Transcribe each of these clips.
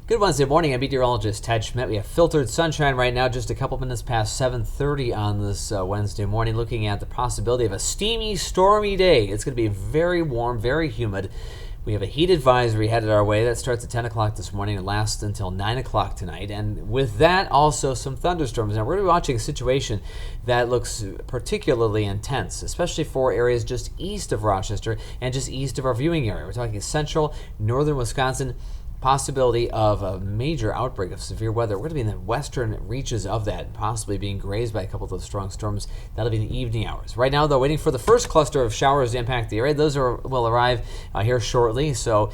Good Wednesday morning. I'm Meteorologist Ted Schmidt. We have filtered sunshine right now, just a couple minutes past 7:30 on this Wednesday morning, looking at the possibility of a steamy, stormy day. It's going to be very warm, very humid. We have a heat advisory headed our way that starts at 10 o'clock this morning and lasts until 9 o'clock tonight. And with that, also some thunderstorms. Now, we're going to be watching a situation that looks particularly intense, especially for areas just east of Rochester and just east of our viewing area. We're talking central, northern Wisconsin. Possibility of a major outbreak of severe weather. We're going to be in the western reaches of that, possibly being grazed by a couple of those strong storms. That'll be in the evening hours. Right now, though, waiting for the first cluster of showers to impact the area. Those will arrive here shortly, so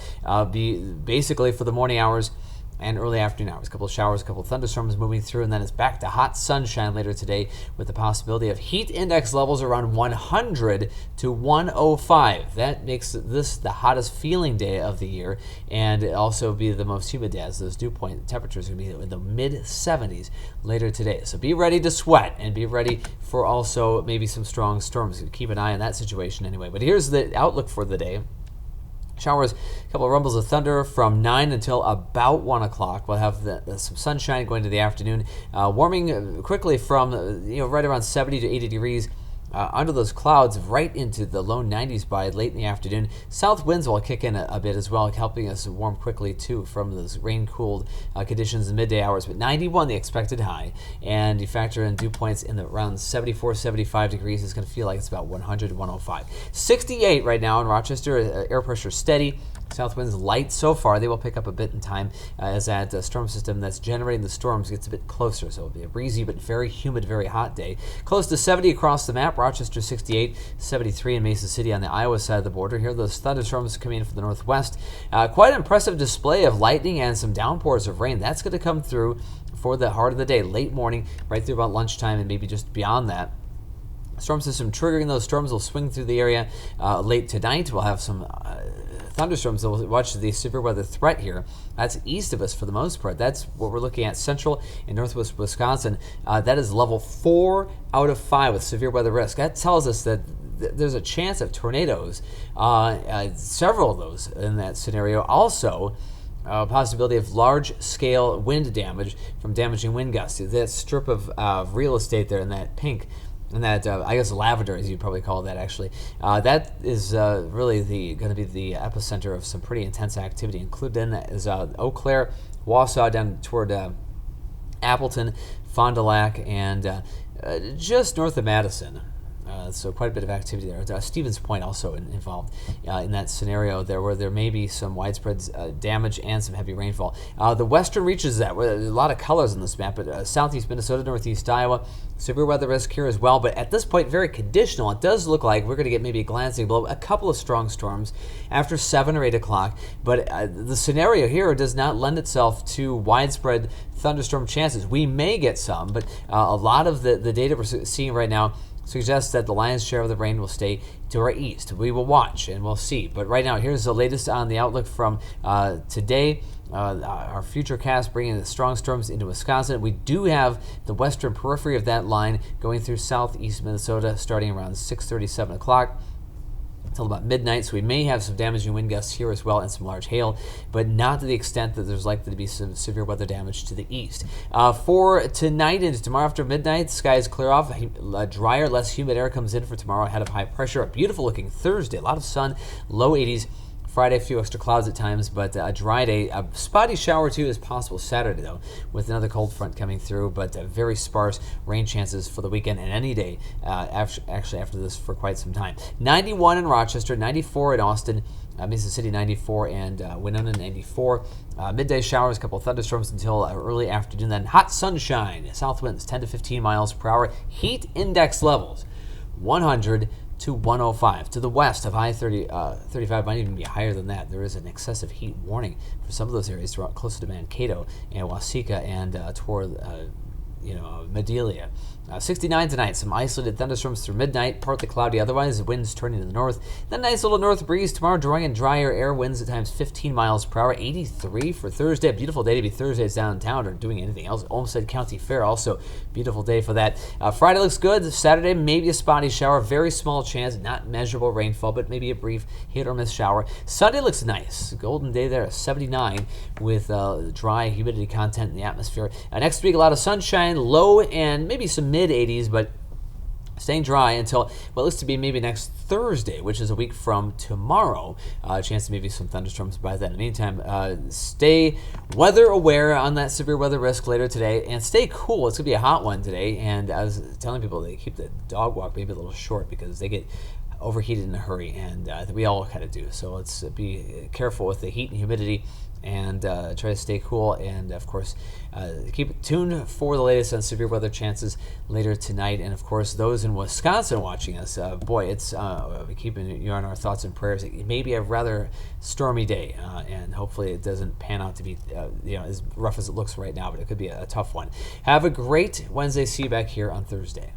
be basically for the morning hours and early afternoon hours. A couple of showers, a couple of thunderstorms moving through, and then it's back to hot sunshine later today with the possibility of heat index levels around 100 to 105. That makes this the hottest feeling day of the year, and it also be the most humid day, as those dew point temperatures are going to be in the mid-70s later today. So be ready to sweat and be ready for also maybe some strong storms. Keep an eye on that situation anyway. But here's the outlook for the day. Showers, a couple of rumbles of thunder from 9 until about 1 o'clock. We'll have some sunshine going to the afternoon, warming quickly from right around 70 to 80 degrees under those clouds right into the low 90s by late in the afternoon. South winds will kick in a bit as well, helping us warm quickly too from those rain-cooled conditions in midday hours. But 91 the expected high, and you factor in dew points in the around 74, 75 degrees. It's going to feel like it's about 100 to 105. 68 right now in Rochester. Air pressure steady. South winds light so far. They will pick up a bit in time as that storm system that's generating the storms gets a bit closer. So it'll be a breezy but very humid, very hot day. Close to 70 across the map. Rochester 68, 73 in Mesa City on the Iowa side of the border. Here those thunderstorms coming in from the northwest. Quite an impressive display of lightning and some downpours of rain. That's going to come through for the heart of the day, late morning, right through about lunchtime and maybe just beyond that. Storm system triggering those storms will swing through the area late tonight. We'll have some thunderstorms that will watch the severe weather threat here. That's east of us for the most part. That's what we're looking at, central and northwest Wisconsin. That is level 4 out of 5 with severe weather risk. That tells us that there's a chance of tornadoes, several of those in that scenario. Also, possibility of large-scale wind damage from damaging wind gusts. That strip of real estate there in that pink, and that, I guess, lavender, as you'd probably call that, actually. That is really going to be the epicenter of some pretty intense activity. Included in that is Eau Claire, Wausau, down toward Appleton, Fond du Lac, and just north of Madison. So quite a bit of activity there. Stevens Point also involved in that scenario there, where there may be some widespread damage and some heavy rainfall. The western reaches that, with a lot of colors on this map, but southeast Minnesota, northeast Iowa, severe weather risk here as well. But at this point, very conditional. It does look like we're going to get maybe a glancing blow, a couple of strong storms after 7 or 8 o'clock. But the scenario here does not lend itself to widespread thunderstorm chances. We may get some, but a lot of the data we're seeing right now suggests that the lion's share of the rain will stay to our east. We will watch and we'll see. But right now, here's the latest on the outlook from today. Our futurecast bringing the strong storms into Wisconsin. We do have the western periphery of that line going through southeast Minnesota starting around 6:30, 7 o'clock. Until about midnight, so we may have some damaging wind gusts here as well and some large hail, but not to the extent that there's likely to be some severe weather damage to the east. For tonight and tomorrow after midnight, skies clear off. A drier, less humid air comes in for tomorrow ahead of high pressure. A beautiful looking Thursday, a lot of sun, low 80s. Friday, a few extra clouds at times, but a dry day. A spotty shower or two is possible Saturday, though, with another cold front coming through, but very sparse rain chances for the weekend and any day actually after this for quite some time. 91 in Rochester, 94 in Austin, Mesa City 94, and Winona 94. Midday showers, a couple of thunderstorms until early afternoon, then hot sunshine, south winds 10 to 15 miles per hour. Heat index levels 100 to 105. To the west of high 35, might even be higher than that. There is an excessive heat warning for some of those areas throughout closer to Mankato and Waseca and toward Medelia. 69 tonight. Some isolated thunderstorms through midnight. Partly cloudy otherwise. Winds turning to the north. Then nice little north breeze tomorrow. Drawing and drier air. Winds at times 15 miles per hour. 83 for Thursday. A beautiful day to be Thursdays downtown or doing anything else. Olmsted County Fair. Also beautiful day for that. Friday looks good. Saturday maybe a spotty shower. Very small chance. Not measurable rainfall, but maybe a brief hit or miss shower. Sunday looks nice. Golden day there. 79 with dry humidity content in the atmosphere. Next week a lot of sunshine. Low and maybe some mid-80s, but staying dry until what looks to be maybe next Thursday, which is a week from tomorrow. A chance of maybe some thunderstorms by then. In the meantime, stay weather aware on that severe weather risk later today, and stay cool. It's going to be a hot one today, and I was telling people they keep the dog walk maybe a little short because they get overheated in a hurry, and we all kind of do. So let's be careful with the heat and humidity, and try to stay cool, and of course keep it tuned for the latest on severe weather chances later tonight. And of course those in Wisconsin watching us, it's keeping you on our thoughts and prayers. It may be a rather stormy day, and hopefully it doesn't pan out to be as rough as it looks right now, but it could be a tough one. Have a great Wednesday. See you back here on Thursday.